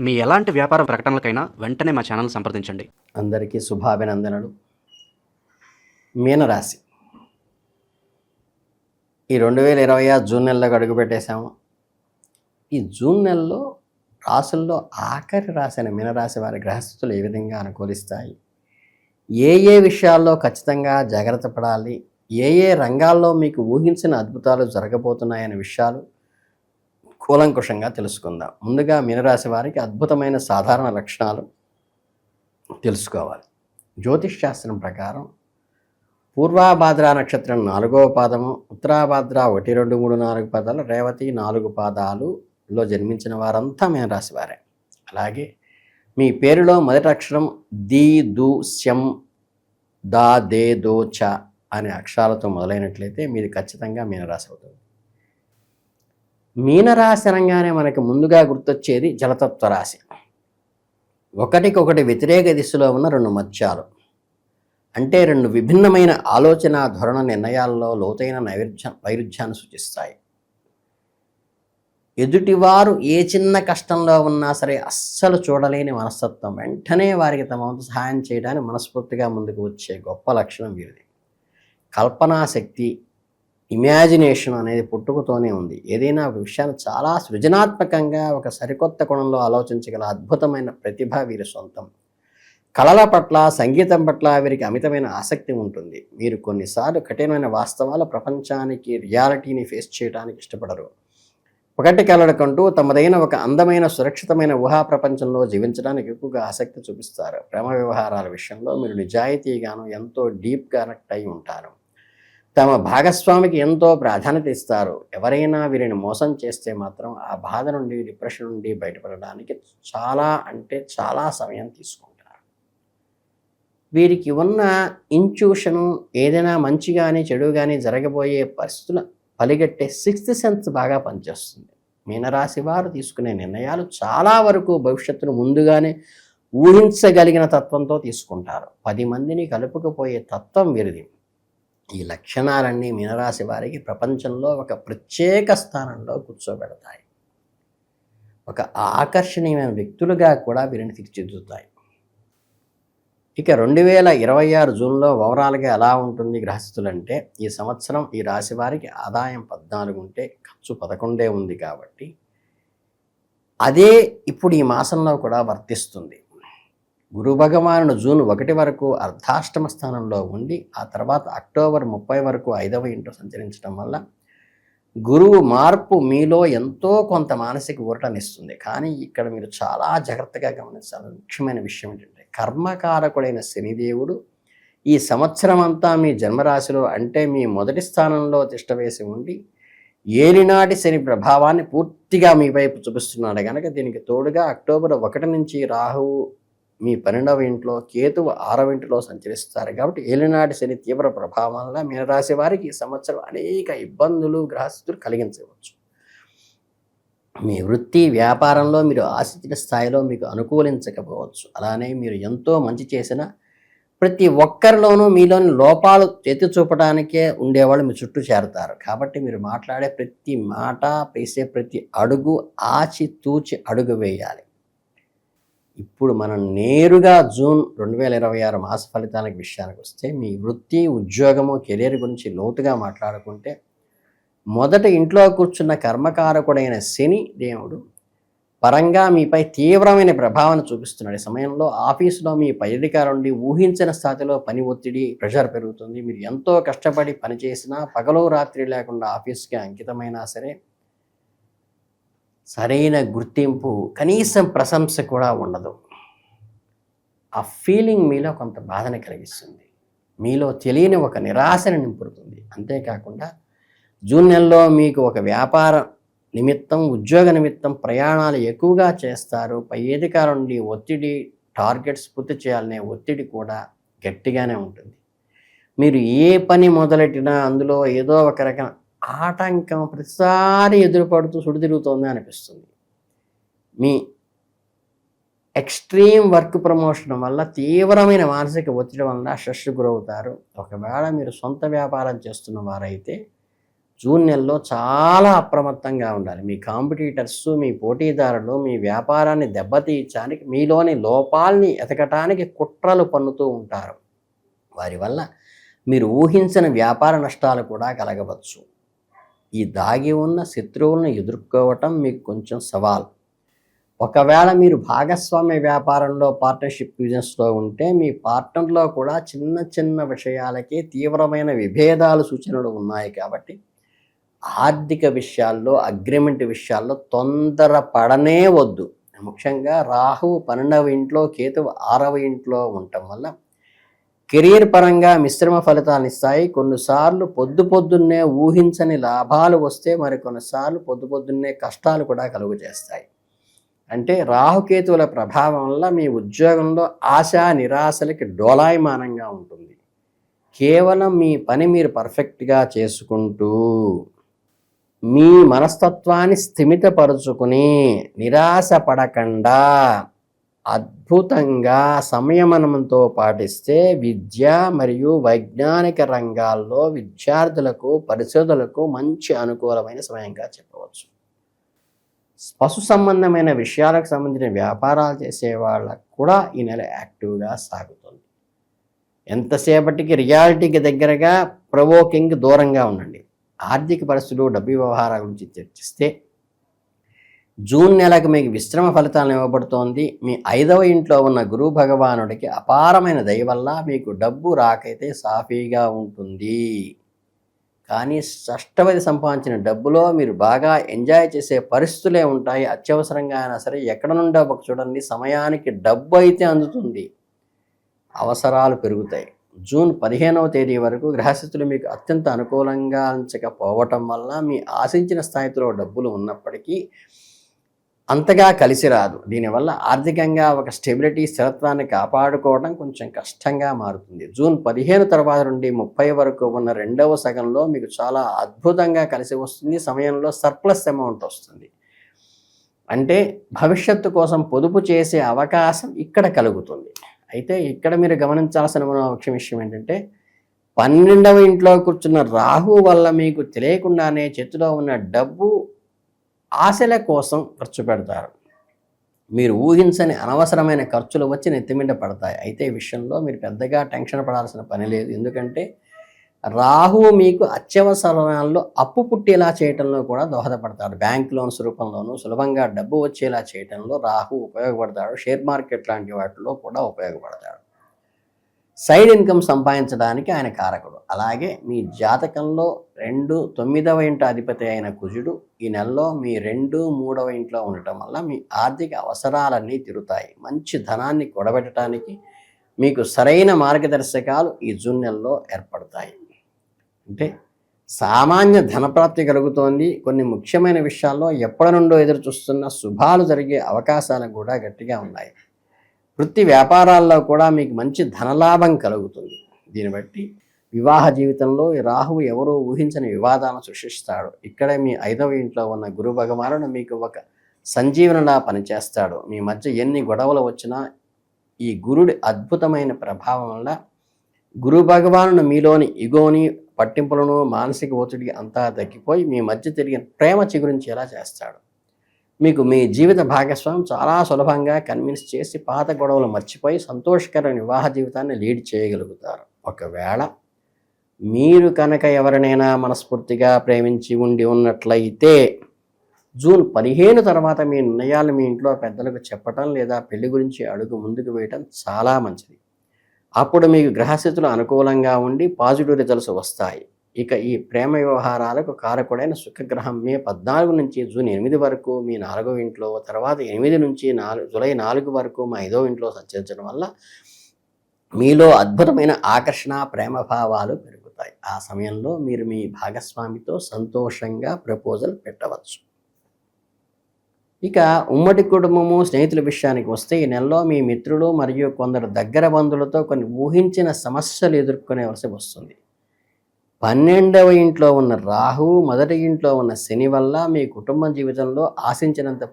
మీ ఎలాంటి వ్యాపార ప్రకటనలకైనా వెంటనే మా ఛానల్ సంప్రదించండి. అందరికీ శుభాభినందనలు. మీనరాశి ఈ 2026 జూన్ నెలలోకి అడుగుపెట్టేశాము. ఈ జూన్ నెలలో రాసుల్లో ఆఖరి రాశి అయిన మీనరాశి వారి గ్రహస్థితులు ఏ విధంగా అనుకూలిస్తాయి, ఏ ఏ విషయాల్లో ఖచ్చితంగా జాగ్రత్త పడాలి, ఏ ఏ రంగాల్లో మీకు ఊహించిన అద్భుతాలు జరగబోతున్నాయనే విషయాలు కూలంకుషంగా తెలుసుకుందాం. ముందుగా మీనరాశి వారికి అద్భుతమైన సాధారణ లక్షణాలు తెలుసుకోవాలి. జ్యోతిష్ శాస్త్రం ప్రకారం పూర్వాభాద్ర నక్షత్రం 4వ పాదము, ఉత్తరాభాద్ర 1, 2, 3, 4 పాదాలు, రేవతి 4 పాదాలులో జన్మించిన వారంతా మీనరాశి వారే. అలాగే మీ పేరులో మొదటి అక్షరం ది, దు, శం, దా, దే, దో, చ అనే అక్షరాలతో మొదలైనట్లయితే మీది ఖచ్చితంగా మీనరాశి అవుతుంది. మీనరాశి అనగానే మనకు ముందుగా గుర్తొచ్చేది జలతత్వ రాశి. ఒకటికొకటి వ్యతిరేక దిశలో ఉన్న 2 మత్స్యాలు, అంటే 2 విభిన్నమైన ఆలోచన ధోరణ నిర్ణయాల్లో లోతైన వైరుధ్యాన్ని సూచిస్తాయి. ఎదుటివారు ఏ చిన్న కష్టంలో ఉన్నా సరే అస్సలు చూడలేని మనస్తత్వం, వెంటనే వారికి తమ వంతు సహాయం చేయడానికి మనస్ఫూర్తిగా ముందుకు వచ్చే గొప్ప లక్షణం వీరిది. కల్పనాశక్తి, ఇమాజినేషన్ అనేది పుట్టుకతోనే ఉంది. ఏదైనా ఒక విషయాన్ని చాలా సృజనాత్మకంగా ఒక సరికొత్త కోణంలో ఆలోచించగల అద్భుతమైన ప్రతిభ వీరి సొంతం. కళల పట్ల, సంగీతం పట్ల వీరికి అమితమైన ఆసక్తి ఉంటుంది. మీరు కొన్నిసార్లు కఠినమైన వాస్తవాల ప్రపంచానికి, రియాలిటీని ఫేస్ చేయడానికి ఇష్టపడరు. ఒకటి కలడకంటూ తమదైన ఒక అందమైన, సురక్షితమైన ఊహా ప్రపంచంలో జీవించడానికి ఎక్కువగా ఆసక్తి చూపిస్తారు. ప్రేమ వ్యవహారాల విషయంలో మీరు నిజాయితీగాను ఎంతో డీప్ కనెక్ట్ అయి ఉంటారు. తమ భాగస్వామికి ఎంతో ప్రాధాన్యత ఇస్తారు. ఎవరైనా వీరిని మోసం చేస్తే మాత్రం ఆ బాధ నుండి, డిప్రెషన్ నుండి బయటపడడానికి చాలా సమయం తీసుకుంటారు. వీరికి ఉన్న ఇంట్యూషను, ఏదైనా మంచి కానీ చెడు కానీ జరగబోయే పరిస్థితులు పలిగట్టే 6th సెన్స్ బాగా పనిచేస్తుంది. మీనరాశి వారు తీసుకునే నిర్ణయాలు చాలా వరకు భవిష్యత్తును ముందుగానే ఊహించగలిగిన తత్వంతో తీసుకుంటారు. 10 మందిని కలుపుకుపోయే తత్వం వీరిది. ఈ లక్షణాలన్నీ మీనరాశి వారికి ప్రపంచంలో ఒక ప్రత్యేక స్థానంలో కూర్చోబెడతాయి. ఒక ఆకర్షణీయమైన వ్యక్తులుగా కూడా వీరిని తీర్చిదిద్దుతాయి. ఇక 2026 జూన్లో ఓవరాల్గా ఎలా ఉంటుంది గ్రహస్థితులు అంటే, ఈ సంవత్సరం ఈ రాశి వారికి ఆదాయం 14 ఉంటే ఖర్చు 11 ఉంది కాబట్టి అదే ఇప్పుడు ఈ మాసంలో కూడా వర్తిస్తుంది. గురు భగవానుడు జూన్ 1 వరకు అర్ధాష్టమ స్థానంలో ఉండి ఆ తర్వాత అక్టోబర్ 30 వరకు 5వ ఇంట్లో సంచరించడం వల్ల గురువు మార్పు మీలో ఎంతో కొంత మానసిక ఊరటనిస్తుంది. కానీ ఇక్కడ మీరు చాలా జాగ్రత్తగా గమనించాల్సిన ముఖ్యమైన విషయం ఏంటంటే, కర్మకారకుడైన శనిదేవుడు ఈ సంవత్సరం అంతా మీ జన్మరాశిలో, అంటే మీ మొదటి స్థానంలో తిష్టవేసి ఉండి ఏలినాటి శని ప్రభావాన్ని పూర్తిగా మీ వైపు చూపిస్తున్నాడు. కనుక దీనికి తోడుగా అక్టోబర్ 1 నుంచి రాహువు మీ 12వ ఇంట్లో, కేతువు 6వ ఇంటిలో సంచరిస్తారు. కాబట్టి ఏలినాటి శని తీవ్ర ప్రభావం వల్ల మీనరాశి వారికి ఈ సంవత్సరం అనేక ఇబ్బందులు, గ్రహస్థితులు కలిగించవచ్చు. మీ వృత్తి, వ్యాపారంలో మీరు ఆశించిన స్థాయిలో మీకు అనుకూలించకపోవచ్చు. అలానే మీరు ఎంతో మంచి చేసిన ప్రతి ఒక్కరిలోనూ మీలోని లోపాలు ఎత్తి చూపడానికే ఉండేవాళ్ళు మీ చుట్టూ చేరతారు. కాబట్టి మీరు మాట్లాడే ప్రతి మాట, వేసే ప్రతి అడుగు ఆచితూచి అడుగు వేయాలి. ఇప్పుడు మనం నేరుగా జూన్ 2026 మాస ఫలితాలకు విషయానికి వస్తే, మీ వృత్తి, ఉద్యోగము, కెరీర్ గురించి లోతుగా మాట్లాడుకుంటే, మొదట ఇంట్లో కూర్చున్న కర్మకారకుడైన శని దేవుడు పరంగా మీపై తీవ్రమైన ప్రభావాన్ని చూపిస్తున్నాడు. ఈ సమయంలో ఆఫీసులో మీ పై అధికారం నుండి ఊహించిన స్థాయిలో పని ఒత్తిడి, ప్రెషర్ పెరుగుతుంది. మీరు ఎంతో కష్టపడి పనిచేసినా, పగలు రాత్రి లేకుండా ఆఫీస్కి అంకితమైనా సరే సరైన గుర్తింపు, కనీసం ప్రశంస కూడా ఉండదు. ఆ ఫీలింగ్ మీలో కొంత బాధని కలిగిస్తుంది. మీలో తెలియని ఒక నిరాశని నింపుతుంది. అంతేకాకుండా జూన్ నెలలో మీకు ఒక వ్యాపార నిమిత్తం, ఉద్యోగ నిమిత్తం ప్రయాణాలు ఎక్కువగా చేస్తారు. పై అధికారం నుండి ఒత్తిడి, టార్గెట్స్ పూర్తి చేయాలనే ఒత్తిడి కూడా గట్టిగానే ఉంటుంది. మీరు ఏ పని మొదలెట్టినా అందులో ఏదో ఒక రకం ఆటంకం ప్రతిసారి ఎదురుపడుతూ సుడితిరుగుతోంది అనిపిస్తుంది. మీ ఎక్స్ట్రీమ్ వర్క్ ప్రమోషన్ వల్ల, తీవ్రమైన మానసిక ఒత్తిడి వల్ల స్ట్రెస్ గురవుతారు. ఒకవేళ మీరు సొంత వ్యాపారం చేస్తున్న వారైతే జూన్ నెలలో చాలా అప్రమత్తంగా ఉండాలి. మీ కాంపిటీటర్స్, మీ పోటీదారులు మీ వ్యాపారాన్ని దెబ్బతీయడానికి, మీలోని లోపాలని ఎతకటానికి కుట్రలు పన్నుతూ ఉంటారు. వారి వల్ల మీరు ఊహించని వ్యాపార నష్టాలు కూడా కలగవచ్చు. ఈ దాగి ఉన్న శత్రువులను ఎదుర్కోవటం మీకు కొంచెం సవాల్. ఒకవేళ మీరు భాగస్వామ్య వ్యాపారంలో పార్ట్నర్షిప్ బిజినెస్లో ఉంటే మీ పార్ట్నర్లో కూడా చిన్న చిన్న విషయాలకే తీవ్రమైన విభేదాలు సూచనలు ఉన్నాయి. కాబట్టి ఆర్థిక విషయాల్లో, అగ్రిమెంట్ విషయాల్లో తొందరపడనే వద్దు. ముఖ్యంగా రాహువు 12వ ఇంట్లో, కేతువు 6వ ఇంట్లో ఉండటం వల్ల కెరీర్ పరంగా మిశ్రమ ఫలితాలను ఇస్తాయి. కొన్నిసార్లు పొద్దున్నే ఊహించని లాభాలు వస్తే మరికొన్నిసార్లు పొద్దున్నే కష్టాలు కూడా కలుగు చేస్తాయి. అంటే రాహుకేతువుల ప్రభావం వల్ల మీ ఉద్యోగంలో ఆశ నిరాశలకి డోలాయమానంగా ఉంటుంది. కేవలం మీ పని మీరు పర్ఫెక్ట్గా చేసుకుంటూ మీ మనస్తత్వాన్ని స్థిమితపరుచుకుని నిరాశ పడకుండా అద్భుతంగా సంయమనంతో పాటిస్తే విద్య మరియు వైజ్ఞానిక రంగాల్లో విద్యార్థులకు, పరిశోధకులకు మంచి అనుకూలమైన సమయంగా చెప్పవచ్చు. పశు సంబంధమైన విషయాలకు సంబంధించిన వ్యాపారాలు చేసే వాళ్ళకు కూడా ఈ నెల యాక్టివ్గా సాగుతుంది. ఎంతసేపటికి రియాలిటీకి దగ్గరగా, ప్రొవోకింగ్ దూరంగా ఉండండి. ఆర్థిక పరిస్థితులు, డబ్బు వ్యవహారాల గురించి చర్చిస్తే జూన్ నెలకు మీకు విశ్రమ ఫలితాలను ఇవ్వబడుతోంది. మీ 5వ ఇంట్లో ఉన్న గురు భగవానుడికి అపారమైన దయ వల్ల మీకు డబ్బు రాకైతే సాఫీగా ఉంటుంది. కానీ షష్టవది సంపాదించిన డబ్బులో మీరు బాగా ఎంజాయ్ చేసే పరిస్థితులే ఉంటాయి. అత్యవసరంగా అయినా సరే ఎక్కడ నుండో ఒక చూడండి, సమయానికి డబ్బు అయితే అందుతుంది, అవసరాలు పెరుగుతాయి. జూన్ 15వ తేదీ వరకు గ్రహస్థితులు మీకు అత్యంత అనుకూలంగా అంచకపోవటం వల్ల మీ ఆశించిన స్థాయిలో డబ్బులు ఉన్నప్పటికీ అంతగా కలిసి రాదు. దీనివల్ల ఆర్థికంగా ఒక స్టెబిలిటీ, స్థిరత్వాన్ని కాపాడుకోవడం కొంచెం కష్టంగా మారుతుంది. జూన్ 15 తర్వాత నుండి 30 వరకు ఉన్న 2వ సగంలో మీకు చాలా అద్భుతంగా కలిసి వస్తుంది. సమయంలో సర్ప్లస్ అమౌంట్ వస్తుంది. అంటే భవిష్యత్తు కోసం పొదుపు చేసే అవకాశం ఇక్కడ కలుగుతుంది. అయితే ఇక్కడ మీరు గమనించాల్సిన ముఖ్య విషయం ఏంటంటే 12వ ఇంట్లో కూర్చున్న రాహు వల్ల మీకు తెలియకుండానే చేతిలో ఉన్న డబ్బు ఆశల కోసం ఖర్చు పెడతారు. మీరు ఊహించని అనవసరమైన ఖర్చులు వచ్చి నెత్తిమింట పడతాయి. అయితే ఈ విషయంలో మీరు పెద్దగా టెన్షన్ పడాల్సిన పని లేదు. ఎందుకంటే రాహువు మీకు అత్యవసరాల్లో అప్పు పుట్టేలా చేయటంలో కూడా దోహదపడతాడు. బ్యాంక్ లోన్స్ రూపంలోనూ సులభంగా డబ్బు వచ్చేలా చేయటంలో రాహు ఉపయోగపడతాడు. షేర్ మార్కెట్ లాంటి వాటిలో కూడా ఉపయోగపడతాడు. సైడ్ ఇన్కమ్ సంపాదించడానికి ఆయన కారకుడు. అలాగే మీ జాతకంలో 2, 9వ ఇంట అధిపతి అయిన కుజుడు ఈ నెలలో మీ 2, 3వ ఇంట్లో ఉండటం వల్ల మీ ఆర్థిక అవసరాలన్నీ తీరుతాయి. మంచి ధనాన్ని కూడబెట్టడానికి మీకు సరైన మార్గదర్శకాలు ఈ జూన్ నెలలో ఏర్పడతాయి. అంటే సామాన్య ధనప్రాప్తి కలుగుతోంది. కొన్ని ముఖ్యమైన విషయాల్లో ఎప్పటి నుండో ఎదురు చూస్తున్న శుభాలు జరిగే అవకాశాలు కూడా గట్టిగా ఉన్నాయి. వృత్తి వ్యాపారాల్లో కూడా మీకు మంచి ధనలాభం కలుగుతుంది. దీన్ని బట్టి వివాహ జీవితంలో ఈ రాహువు ఎవరో ఊహించని వివాదాలను సృష్టిస్తాడు. ఇక్కడే మీ 5వ ఇంట్లో ఉన్న గురు భగవానుడు మీకు ఒక సంజీవనలా పనిచేస్తాడు. మీ మధ్య ఎన్ని గొడవలు వచ్చినా ఈ గురుడి అద్భుతమైన ప్రభావం వల్ల గురు భగవానుడు మీలోని ఇగోని, పట్టింపులను, మానసిక ఒత్తిడి అంతా తగ్గిపోయి మీ మధ్య తిరిగిన ప్రేమ చిగురించేలా చేస్తాడు. మీకు మీ జీవిత భాగస్వామి చాలా సులభంగా కన్విన్స్ చేసి పాత గొడవలు మర్చిపోయి సంతోషకరమైన వివాహ జీవితాన్ని లీడ్ చేయగలుగుతారు. ఒకవేళ మీరు కనుక ఎవరినైనా మనస్ఫూర్తిగా ప్రేమించి ఉన్నట్లయితే జూన్ 15 తర్వాత మీ నిర్ణయాలు మీ ఇంట్లో పెద్దలకు చెప్పటం లేదా పెళ్లి గురించి అడుగు ముందుకు వేయటం చాలా మంచిది. అప్పుడు మీకు గ్రహస్థితులు అనుకూలంగా ఉండి పాజిటివ్ రిజల్ట్స్ వస్తాయి. ఇక ఈ ప్రేమ వ్యవహారాలకు కారకుడైన శుక్రగ్రహం మే 14 నుంచి జూన్ 8 వరకు మీ 4వ ఇంట్లో, తర్వాత 8 నుంచి జూలై 4 వరకు మా 5వ ఇంట్లో సంచరించడం వల్ల మీలో అద్భుతమైన ఆకర్షణ, ప్రేమ భావాలు పెరుగుతాయి. ఆ సమయంలో మీరు మీ భాగస్వామితో సంతోషంగా ప్రపోజల్ పెట్టవచ్చు. ఇక ఉమ్మడి కుటుంబము, స్నేహితుల విషయానికి వస్తే ఈ నెలలో మీ మిత్రులు మరియు కొందరు దగ్గర బంధువులతో కొన్ని ఊహించిన సమస్యలు ఎదుర్కొనేవలసి వస్తుంది. 12వ ఇంట్లో ఉన్న రాహువు, మొదటి ఇంట్లో ఉన్న శని వల్ల మీ కుటుంబ జీవితంలో ఆశించినంత